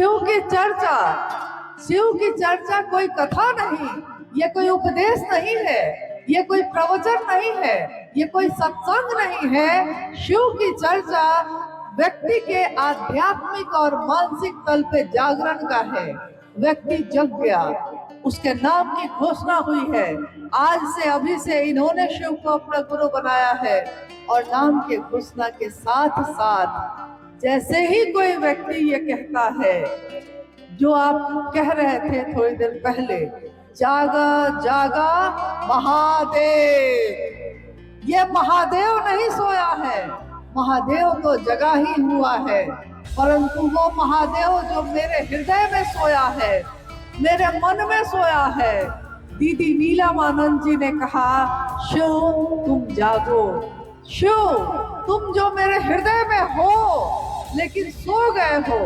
शिव की चर्चा, शिव की चर्चा कोई कथा नहीं, ये कोई उपदेश नहीं है, ये कोई प्रवचन नहीं है, ये कोई सत्संग नहीं है। शिव की चर्चा व्यक्ति के आध्यात्मिक और मानसिक तल पे जागरण का है। व्यक्ति जग गया, उसके नाम की घोषणा हुई है। आज से अभी से इन्होंने शिव को अपना गुरु बनाया है। और नाम के घोषणा के साथ साथ जैसे ही कोई व्यक्ति ये कहता है, जो आप कह रहे थे थोड़ी देर पहले, जागा जागा महादेव, ये महादेव नहीं सोया है, महादेव तो जगा ही हुआ है। परंतु वो महादेव जो मेरे हृदय में सोया है, मेरे मन में सोया है। दीदी नीलमानंद जी ने कहा, शिव तुम जागो, शिव तुम जो मेरे हृदय में हो लेकिन सो गए हो,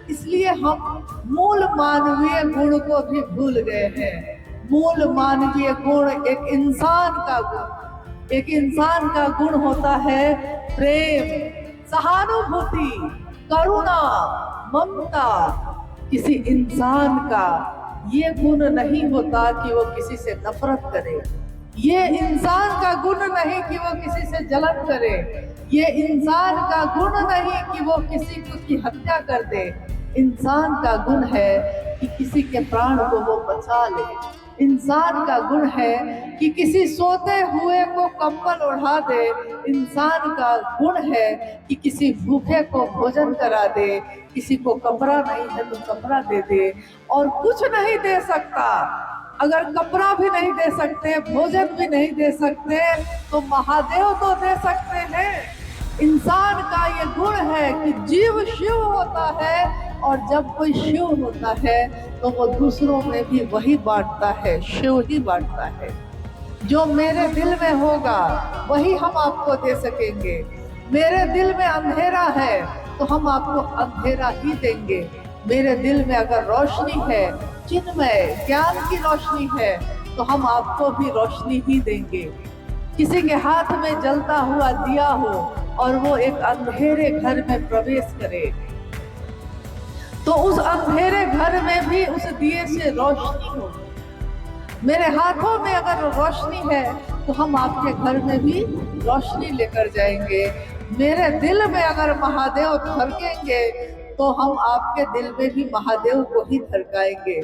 इसलिए हम मूल मानवीय गुण को भी भूल गए हैं। मूल मानवीय गुण एक इंसान का गुण, एक इंसान का गुण होता है प्रेम, सहानुभूति, करुणा, ममता। किसी इंसान का ये गुण नहीं होता कि वो किसी से नफरत करे, ये इंसान का गुण नहीं कि वो किसी से जलन करे, ये इंसान का गुण नहीं कि वो किसी की हत्या कर दे। इंसान का गुण है कि किसी के प्राण को वो बचा ले। इंसान का गुण है कि किसी सोते हुए को कंबल ओढ़ा दे। इंसान का गुण है कि किसी भूखे को भोजन करा दे, किसी को कपड़ा नहीं है तो कपड़ा दे दे। और कुछ नहीं दे सकता, अगर कपड़ा भी नहीं दे सकते, भोजन भी नहीं दे सकते, तो महादेव तो दे सकते हैं। इंसान का ये गुण है कि जीव शिव होता है, और जब कोई शिव होता है तो वो दूसरों में भी वही बांटता है, शिव ही बांटता है। जो मेरे दिल में होगा वही हम आपको दे सकेंगे। मेरे दिल में अंधेरा है तो हम आपको अंधेरा ही देंगे। मेरे दिल में अगर रोशनी है, चिन्मय ज्ञान की रोशनी है, तो हम आपको भी रोशनी ही देंगे। किसी के हाथ में जलता हुआ दिया हो और वो एक अंधेरे घर में प्रवेश करे, तो उस अंधेरे घर में भी उस दिए से रोशनी हो। मेरे हाथों में अगर रोशनी है तो हम आपके घर में भी रोशनी लेकर जाएंगे। मेरे दिल में अगर महादेव धड़केंगे तो हम आपके दिल में भी महादेव को ही धड़काएंगे।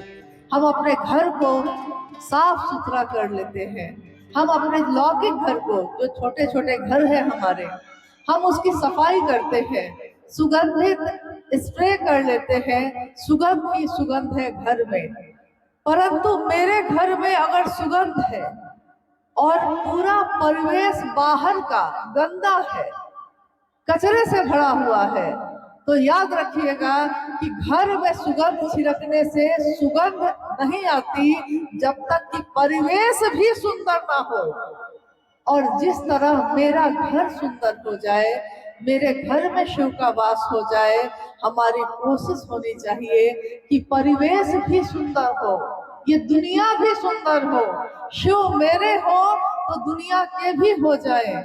हम अपने घर को साफ सुथरा कर लेते हैं। हम अपने लौकिक घर को, जो छोटे छोटे घर है हमारे, हम उसकी सफाई करते हैं, सुगंधित स्प्रे कर लेते हैं। सुगंध ही सुगंध है घर में। परंतु मेरे घर में अगर सुगंध है और पूरा परिवेश बाहर का गंदा है, कचरे से भरा हुआ है, तो याद रखिएगा कि घर में सुगंध छिड़कने से सुगंध नहीं आती जब तक कि परिवेश भी सुंदर ना हो। और जिस तरह मेरा घर सुंदर हो जाए, मेरे घर में शिव का वास हो जाए, हमारी कोशिश होनी चाहिए कि परिवेश भी सुंदर हो, ये दुनिया भी सुंदर हो। शिव मेरे हो तो दुनिया के भी हो जाए।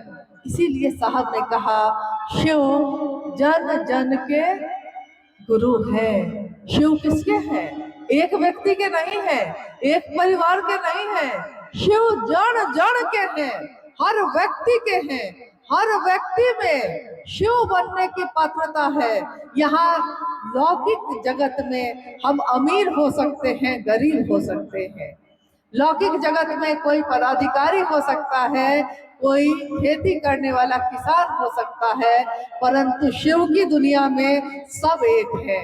इसीलिए साहब ने कहा, शिव जन जन के गुरु है। शिव किसके हैं? एक व्यक्ति के नहीं है, एक परिवार के नहीं है। शिव जन जन के हैं, हर व्यक्ति के हैं। हर व्यक्ति में शिव बनने की पात्रता है। यहाँ लौकिक जगत में हम अमीर हो सकते हैं, गरीब हो सकते हैं। लौकिक जगत में कोई पदाधिकारी हो सकता है, कोई खेती करने वाला किसान हो सकता है, परंतु शिव की दुनिया में सब एक है।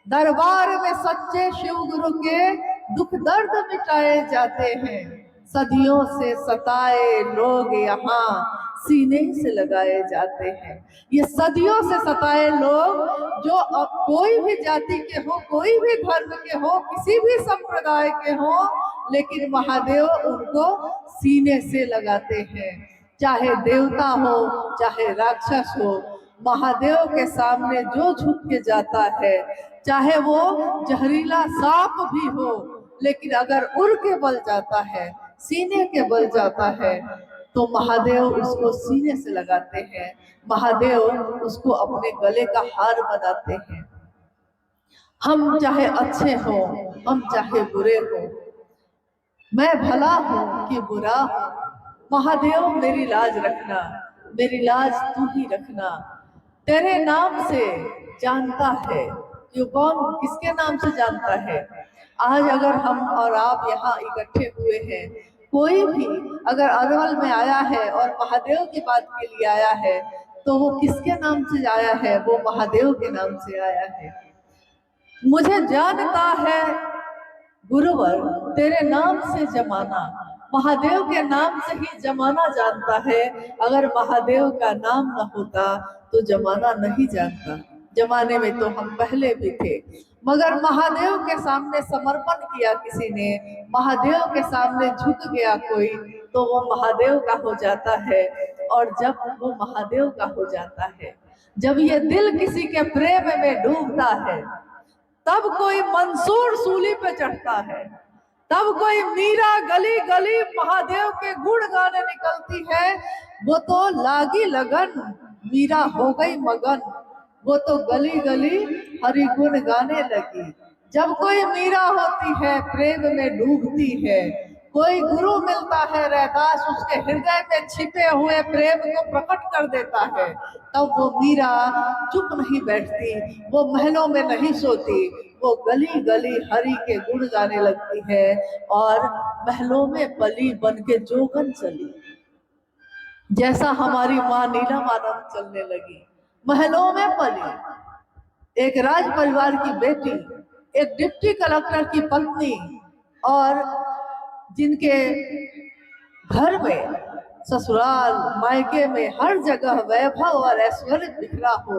दरबार में सच्चे शिव गुरु के दुख दर्द मिटाए जाते हैं। सदियों से सताए लोग यहाँ सीने से लगाए जाते हैं। ये सदियों से सताए लोग, जो कोई भी जाति के हो, कोई भी धर्म के हो, किसी भी संप्रदाय के हो, लेकिन महादेव उनको सीने से लगाते हैं। चाहे देवता हो, चाहे राक्षस हो, महादेव के सामने जो झुक के जाता है, चाहे वो जहरीला सांप भी हो, लेकिन अगर उड़ के बल जाता है, सीने के बल जाता है, तो महादेव उसको सीने से लगाते हैं। महादेव उसको अपने गले का हार बनाते हैं। हम चाहे अच्छे हो, हम चाहे बुरे हो, मैं भला हूँ कि बुरा हूँ, महादेव मेरी लाज रखना, मेरी लाज तू ही रखना। तेरे नाम से जानता है, ये कौन किसके नाम से जानता है? आज अगर हम और आप यहाँ इकट्ठे हुए हैं, कोई भी अगर अरवल में आया है और महादेव की बात के लिए आया है, तो वो किसके नाम से आया है? वो महादेव के नाम से आया है। मुझे जानता है गुरुवर तेरे नाम से जमाना, महादेव के नाम से ही जमाना जानता है। अगर महादेव का नाम न होता तो जमाना नहीं जानता। जमाने में तो हम पहले भी थे, मगर महादेव के सामने समर्पण किया किसी ने, महादेव के सामने झुक गया कोई, तो वो महादेव का हो जाता है। और जब वो महादेव का हो जाता है, जब ये दिल किसी के प्रेम में डूबता है, तब कोई मंसूर सूली पे चढ़ता है, तब कोई मीरा गली गली महादेव के गुण गाने निकलती है। वो तो लागी लगन, मीरा हो गई मगन, वो तो गली गली हरि गुण गाने लगी। जब कोई मीरा होती है, प्रेम में डूबती है, कोई गुरु मिलता है रैदास, उसके हृदय में छिपे हुए प्रेम को प्रकट कर देता है, तब वो मीरा चुप नहीं बैठती, वो महलों में नहीं सोती, वो गली गली हरि के गुण गाने लगती है और महलों में पली बन के जोगन चली। जैसा हमारी माँ नीलम आनंद चलने लगी, महलों में पली, एक राज परिवार की बेटी, एक डिप्टी कलेक्टर की पत्नी, और जिनके घर में, ससुराल मायके में हर जगह वैभव और ऐश्वर्य बिखरा हो,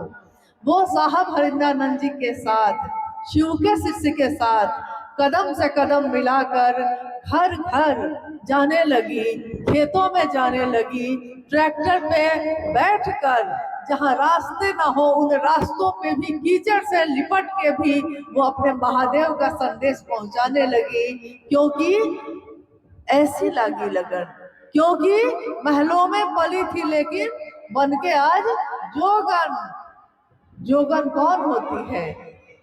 वो साहब हरिंद्रानंद जी के साथ, शिव के शिष्य के साथ कदम से कदम मिलाकर घर घर जाने लगी, खेतों में जाने लगी, ट्रैक्टर पे बैठकर जहाँ रास्ते ना हो उन रास्तों पे भी कीचड़ से लिपट के भी वो अपने महादेव का संदेश पहुंचाने लगी। क्योंकि ऐसी लागी लगन, क्योंकि महलों में पली थी लेकिन बन के आज जोगन। जोगन कौन होती है?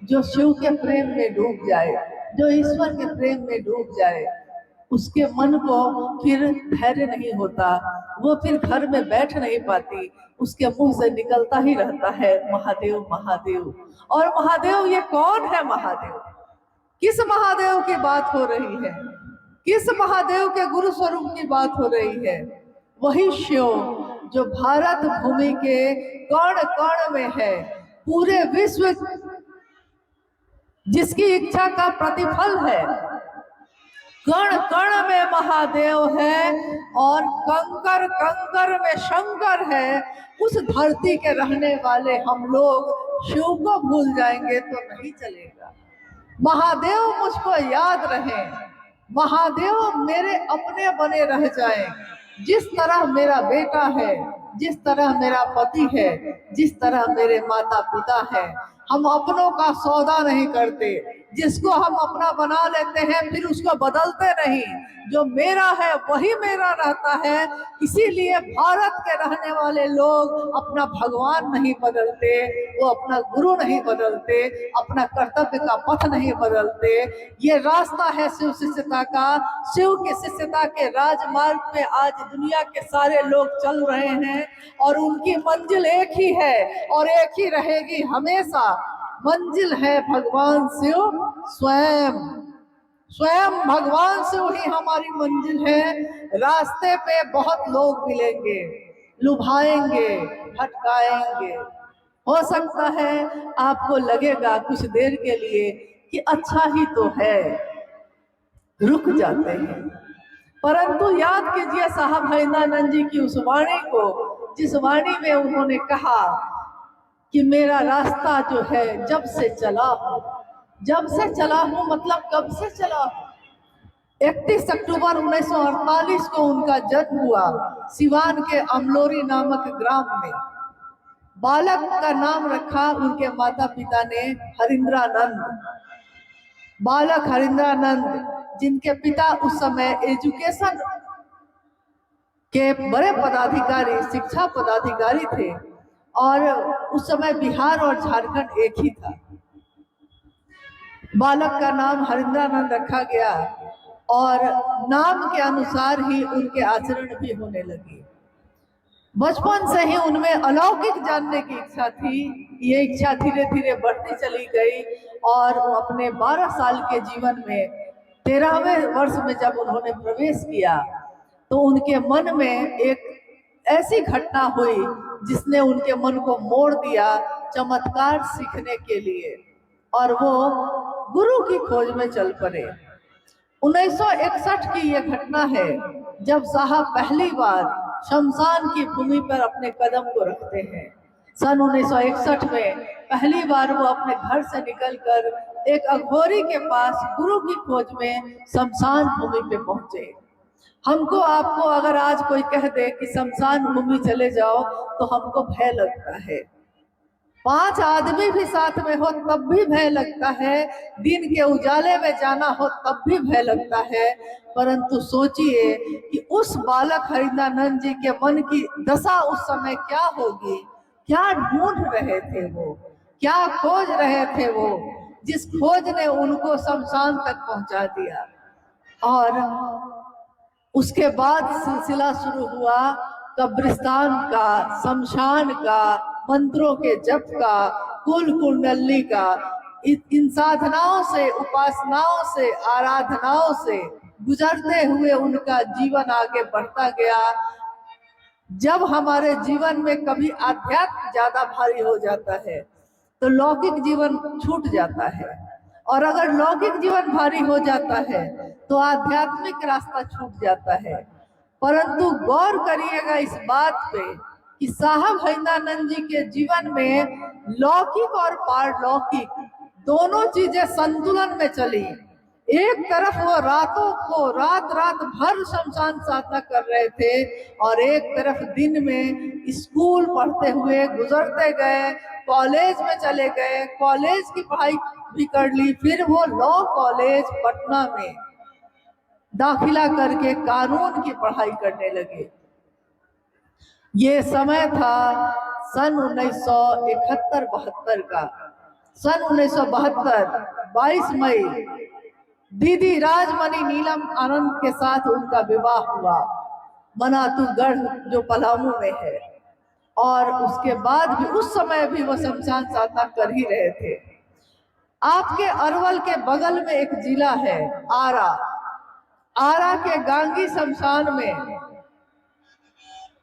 जो शिव के प्रेम में डूब जाए, जो ईश्वर के प्रेम में डूब जाए, उसके मन को फिर धैर्य नहीं होता, वो फिर घर में बैठ नहीं पाती, उसके मुंह से निकलता ही रहता है महादेव महादेव। और महादेव ये कौन है? महादेव किस महादेव की बात हो रही है? किस महादेव के गुरु स्वरूप की बात हो रही है? वही शिव जो भारत भूमि के कण कण में है, पूरे विश्व जिसकी इच्छा का प्रतिफल है, कण कण में महादेव है और कंकर कंकर में शंकर है। उस धरती के रहने वाले हम लोग शिव को भूल जाएंगे तो नहीं चलेगा। महादेव मुझको याद रहे, महादेव मेरे अपने बने रह जाएं। जिस तरह मेरा बेटा है, जिस तरह मेरा पति है, जिस तरह मेरे माता पिता है, हम अपनों का सौदा नहीं करते। जिसको हम अपना बना लेते हैं फिर उसको बदलते नहीं, जो मेरा है वही मेरा रहता है। इसीलिए भारत के रहने वाले लोग अपना भगवान नहीं बदलते, वो अपना गुरु नहीं बदलते, अपना कर्तव्य का पथ नहीं बदलते। ये रास्ता है शिव शिष्यता का। शिव की शिष्यता के राजमार्ग पे आज दुनिया के सारे लोग चल रहे हैं और उनकी मंजिल एक ही है और एक ही रहेगी हमेशा। मंजिल है भगवान शिव स्वयं। स्वयं भगवान शिव ही हमारी मंजिल है। रास्ते पे बहुत लोग मिलेंगे, लुभाएंगे, भटकाएंगे। हो सकता है आपको लगेगा कुछ देर के लिए कि अच्छा ही तो है, रुक जाते हैं, परंतु याद कीजिए साहब हरिंद्रानंद जी की उस वाणी को, जिस वाणी में उन्होंने कहा कि मेरा रास्ता जो है जब से चला हूं, जब से चला हूं मतलब कब से चला हूं? 31 अक्टूबर 1948 को उनका जन्म हुआ सिवान के अमलोरी नामक ग्राम में। बालक का नाम रखा उनके माता पिता ने हरिंद्रानंद। बालक हरिंद्रानंद, जिनके पिता उस समय एजुकेशन के बड़े पदाधिकारी, शिक्षा पदाधिकारी थे और उस समय बिहार और झारखंड एक ही था। बालक का नाम हरिंद्रानंद रखा गया और नाम के अनुसार ही उनके आचरण भी होने लगे। बचपन से ही उनमें अलौकिक जानने की इच्छा थी। ये इच्छा धीरे धीरे बढ़ती चली गई और वो अपने 12 साल के जीवन में 13वें वर्ष में जब उन्होंने प्रवेश किया तो उनके मन में एक ऐसी घटना हुई जिसने उनके मन को मोड़ दिया चमत्कार सीखने के लिए, और वो गुरु की खोज में चल पड़े। 1961 की ये घटना है जब साहब पहली बार शमशान की भूमि पर अपने कदम को रखते हैं। सन 1961 में पहली बार वो अपने घर से निकलकर एक अघोरी के पास गुरु की खोज में शमशान भूमि पे पहुंचे। हमको आपको अगर आज कोई कह दे कि शमशान भूमि चले जाओ तो हमको भय लगता है। 5 आदमी भी साथ में हो तब भी भय लगता है, दिन के उजाले में जाना हो तब भी भय लगता है। परंतु सोचिए कि उस बालक हरिंद्रानंद जी के मन की दशा उस समय क्या होगी, क्या ढूंढ रहे थे वो, क्या खोज रहे थे वो, जिस खोज ने उनको शमशान तक पहुंचा दिया। और उसके बाद सिलसिला शुरू हुआ कब्रिस्तान का, शमशान का, मंत्रों के जप का, कुल कुंडली का। इन साधनाओं से, उपासनाओं से, आराधनाओं से गुजरते हुए उनका जीवन आगे बढ़ता गया। जब हमारे जीवन में कभी आध्यात्म ज्यादा भारी हो जाता है तो लौकिक जीवन छूट जाता है, और अगर लौकिक जीवन भारी हो जाता है तो आध्यात्मिक रास्ता छूट जाता है। परंतु गौर करिएगा इस बात पे कि साहब हरिंद्रानंद जी के जीवन में लौकिक और पारलौकिक दोनों चीजें संतुलन में चली। एक तरफ वो रातों को रात भर शमशान साधना कर रहे थे और एक तरफ दिन में स्कूल पढ़ते हुए गुजरते गए, कॉलेज में चले गए, कॉलेज की पढ़ाई भी कर ली, फिर वो लॉ कॉलेज पटना में दाखिला करके कानून की पढ़ाई करने लगे। ये समय था सन 1971-72 का। सन 1972 22 मई दीदी राजमणि नीलम आनंद के साथ उनका विवाह हुआ मनातूगढ़ जो पलामू में है, और उसके बाद भी उस समय भी वो शमशान साधना कर ही रहे थे। आपके अरवल के बगल में एक जिला है आरा। आरा के गांगी शमशान में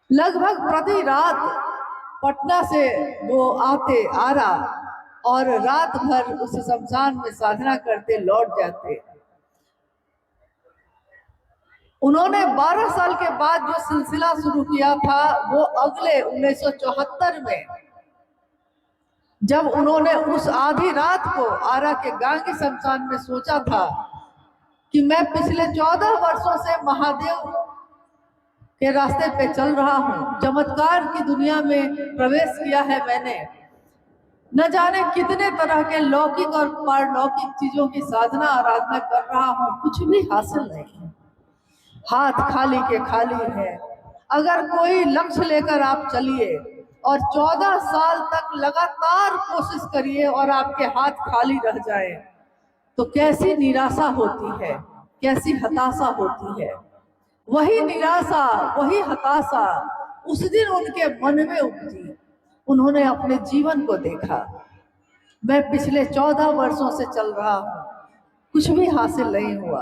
लगभग प्रति रात पटना से वो आते आरा और रात भर उस शमशान में साधना करते लौट जाते। उन्होंने 12 साल के बाद जो सिलसिला शुरू किया था वो अगले 1974 में, जब उन्होंने उस आधी रात को आरा के गांगी शमशान में सोचा था कि मैं पिछले 14 वर्षों से महादेव के रास्ते पे चल रहा हूँ, चमत्कार की दुनिया में प्रवेश किया है मैंने, न जाने कितने तरह के लौकिक और पारलौकिक चीजों की साधना आराधना कर रहा हूँ, कुछ भी हासिल नहीं है, हाथ खाली के खाली है। अगर कोई लक्ष्य लेकर आप चलिए और 14 साल तक लगातार कोशिश करिए और आपके हाथ खाली रह जाए तो कैसी निराशा होती है, कैसी हताशा होती है। वही निराशा, वही हताशा उस दिन उनके मन में उपजी। उन्होंने अपने जीवन को देखा, मैं पिछले 14 वर्षों से चल रहा हूँ, कुछ भी हासिल नहीं हुआ,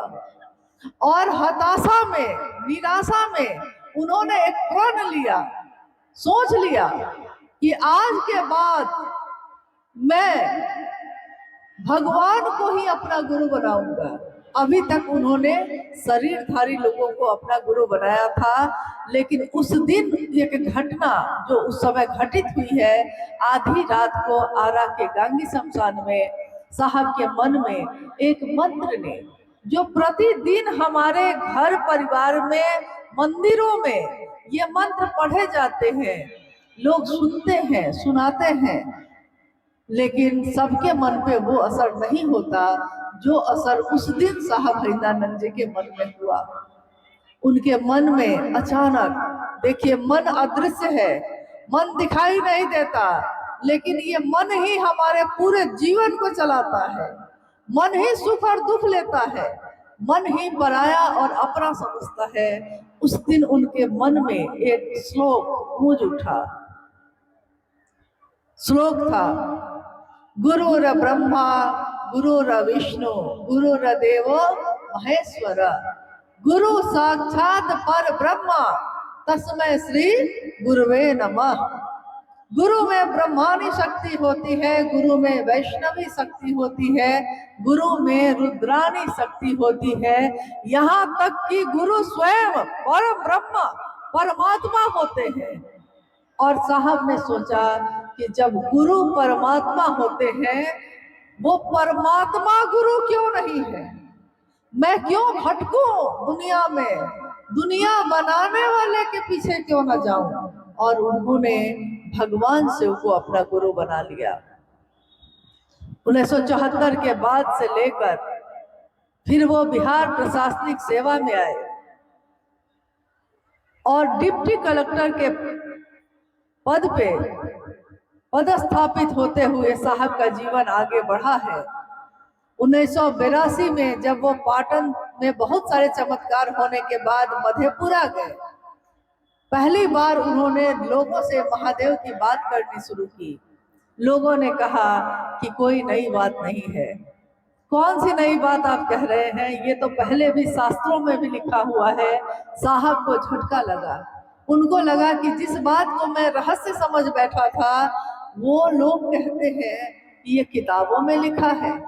और हताशा में, निराशा में उन्होंने एक प्रण लिया, सोच लिया कि आज के बाद मैं भगवान को ही अपना गुरु बनाऊंगा। अभी तक उन्होंने शरीरधारी लोगों को अपना गुरु बनाया था, लेकिन उस दिन एक घटना जो उस समय घटित हुई है, आधी रात को आरा के गांगी शमशान में साहब के मन में एक मंत्र ने, जो प्रतिदिन हमारे घर परिवार में, मंदिरों में ये मंत्र पढ़े जाते हैं, लोग सुनते हैं, सुनाते हैं, लेकिन सबके मन पे वो असर नहीं होता जो असर उस दिन साहब हरिंद्रानंद जी के मन में हुआ। उनके मन में अचानक, देखिए मन अदृश्य है, मन दिखाई नहीं देता, लेकिन ये मन ही हमारे पूरे जीवन को चलाता है। मन ही सुख और दुख लेता है, मन ही पराया और अपना समझता है। उस दिन उनके मन में एक श्लोक गूंज उठा। श्लोक था, गुरुर ब्रह्मा गुरुर विष्णु गुरुर्देव महेश्वर, गुरु साक्षात पर ब्रह्मा तस्मै श्री गुरुवे नमः। गुरु में ब्रह्मानी शक्ति होती है, गुरु में वैष्णवी शक्ति होती है, गुरु में रुद्रानी शक्ति होती है, यहाँ तक कि गुरु स्वयं परम ब्रह्म परमात्मा होते हैं। और साहब ने सोचा कि जब गुरु परमात्मा होते हैं, वो परमात्मा गुरु क्यों नहीं है? मैं क्यों भटकूं दुनिया में, दुनिया बनाने वाले के पीछे क्यों न जाऊं? और उन्होंने भगवान शिव को अपना गुरु बना लिया। 1974 के बाद से लेकर फिर वो बिहार प्रशासनिक सेवा में आए और डिप्टी कलेक्टर के पद पे पदस्थापित होते हुए साहब का जीवन आगे बढ़ा है। 1982 में जब वो पाटन में बहुत सारे चमत्कार होने के बाद मधेपुरा गए, पहली बार उन्होंने लोगों से महादेव की बात करनी शुरू की। लोगों ने कहा कि कोई नई बात नहीं है। कौन सी नई बात आप कह रहे हैं? ये तो पहले भी शास्त्रों में भी लिखा हुआ है। साहब को झटका लगा। उनको लगा कि जिस बात को मैं रहस्य समझ बैठा था, वो लोग कहते हैं कि ये किताबों में लिखा है।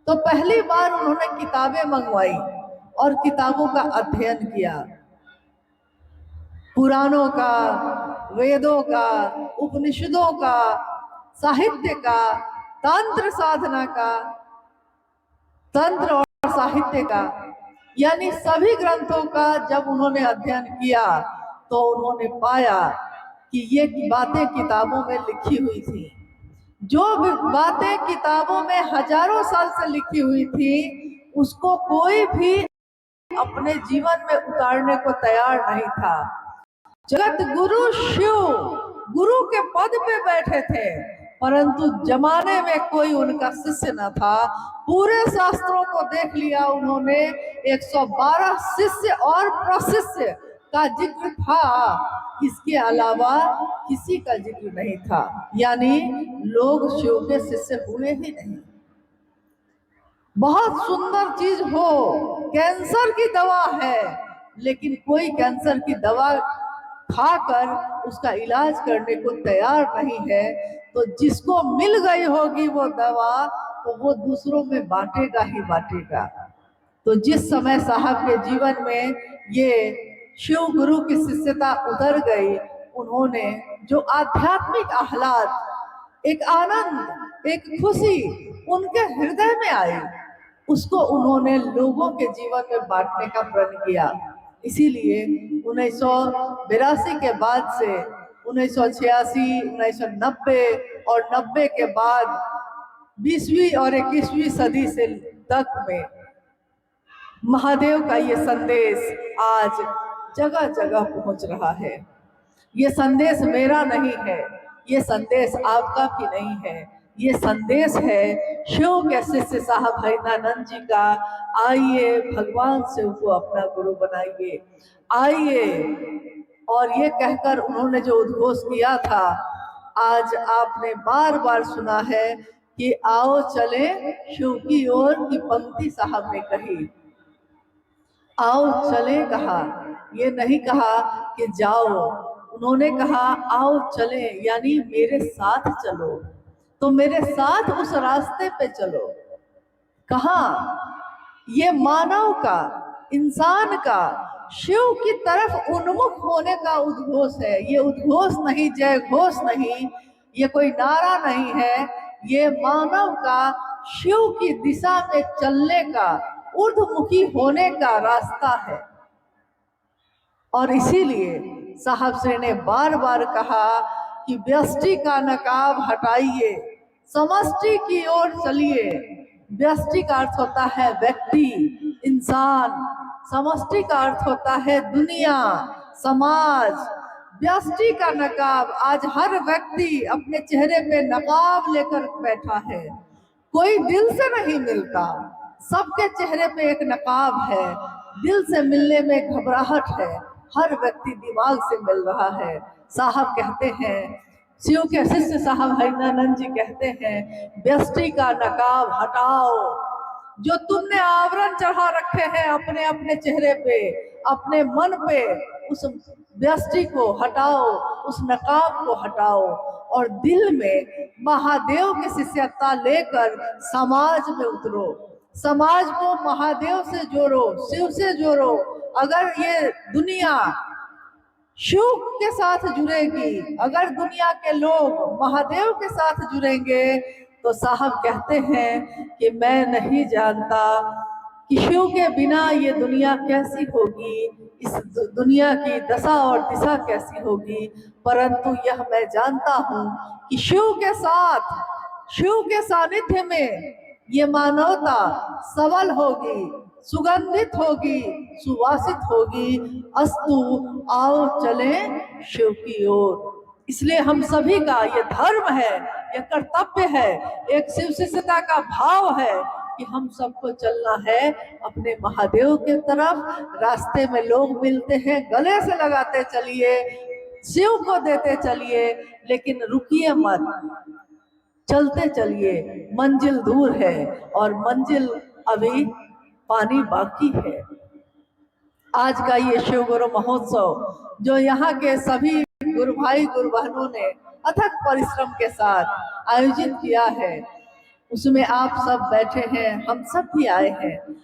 तो पहली बार उन्होंने किताबें मंगवाई और किताबों का अध्ययन किया, पुराणों का, वेदों का, उपनिषदों का, साहित्य का, तंत्र साधना का, तंत्र और साहित्य का, यानी सभी ग्रंथों का जब उन्होंने अध्ययन किया तो उन्होंने पाया कि ये बातें किताबों में लिखी हुई थी। जो बातें किताबों में हजारों साल से लिखी हुई थी, उसको कोई भी अपने जीवन में उतारने को तैयार नहीं था। जगत गुरु शिव गुरु के पद पे बैठे थे, परंतु जमाने में कोई उनका शिष्य न था। पूरे शास्त्रों को देख लिया उन्होंने, 112 शिष्य और प्रशिष्य का जिक्र था, इसके अलावा किसी का जिक्र नहीं था। यानी लोग शिव के शिष्य हुए ही नहीं। बहुत सुंदर चीज हो, कैंसर की दवा है, लेकिन कोई कैंसर की दवा खाकर उसका इलाज करने को तैयार नहीं है। तो जिसको मिल गई होगी वो दवा, तो वो दूसरों में बांटेगा ही बांटेगा। तो जिस समय साहब के जीवन में ये शिव गुरु की शिष्यता उतर गई, उन्होंने जो आध्यात्मिक आह्लाद, एक आनंद, एक खुशी उनके हृदय में आई, उसको उन्होंने लोगों के जीवन में बांटने का प्रण किया। इसीलिए 1982 के बाद से 1986, 1990 और 90 के बाद 20वीं और 21वीं सदी से तक में महादेव का ये संदेश आज जगह जगह पहुंच रहा है। ये संदेश मेरा नहीं है, ये संदेश आपका भी नहीं है, ये संदेश है शिव के शिष्य साहब हरिदानंद जी का। आइए भगवान शिव को अपना गुरु बनाइए, आइए। और ये कहकर उन्होंने जो उद्घोष किया था, आज आपने बार बार सुना है कि आओ चले शिव की ओर की पंक्ति साहब ने कही। आओ चले कहा, ये नहीं कहा कि जाओ, उन्होंने कहा आओ चले, यानी मेरे साथ चलो। तो मेरे साथ उस रास्ते पे चलो। कहा ये मानव का, इंसान का शिव की तरफ उन्मुख होने का उद्घोष है। ये उद्घोष नहीं, जय घोष नहीं, ये कोई नारा नहीं है, ये मानव का शिव की दिशा में चलने का, ऊर्ध्वमुखी होने का रास्ता है। और इसीलिए साहब श्री ने बार बार कहा कि व्यष्टि का नकाब हटाइए, समष्टि की ओर चलिए। व्यष्टि का अर्थ होता है व्यक्ति, इंसान। समष्टि का अर्थ होता है दुनिया, समाज। व्यष्टि का नकाब, आज हर व्यक्ति अपने चेहरे पे नकाब लेकर बैठा है। कोई दिल से नहीं मिलता, सबके चेहरे पे एक नकाब है, दिल से मिलने में घबराहट है, हर व्यक्ति दिमाग से मिल रहा है। साहब कहते हैं, शिव के शिष्य साहब हरिनानंद जी कहते हैं, व्यष्टि का नकाब हटाओ। जो तुमने आवरण चढ़ा रखे हैं अपने अपने चेहरे पे, अपने मन पे, उस व्यष्टि को हटाओ, उस नकाब को हटाओ और दिल में महादेव की शिष्यता लेकर समाज में उतरो। समाज को महादेव से जोड़ो, शिव से जोड़ो। अगर ये दुनिया शिव के साथ जुड़ेगी, अगर दुनिया के लोग महादेव के साथ जुड़ेंगे, तो साहब कहते हैं कि मैं नहीं जानता कि शिव के बिना ये दुनिया कैसी होगी, इस दुनिया की दशा और दिशा कैसी होगी, परंतु यह मैं जानता हूँ कि शिव के साथ, शिव के सानिध्य में ये मानवता सबल होगी, सुगंधित होगी, सुवासित होगी। अस्तु, आओ चले शिव की ओर। इसलिए हम सभी का ये धर्म है, ये कर्तव्य है, एक शिव शिष्यता का भाव है कि हम सबको चलना है अपने महादेव की तरफ। रास्ते में लोग मिलते हैं, गले से लगाते चलिए, शिव को देते चलिए, लेकिन रुकिए मत, चलते चलिए। मंजिल दूर है और मंजिल अभी पानी बाकी है। आज का ये शिव गुरु महोत्सव जो यहाँ के सभी गुरु भाई गुरु बहनों ने अथक परिश्रम के साथ आयोजित किया है, उसमें आप सब बैठे हैं, हम सब भी आए हैं।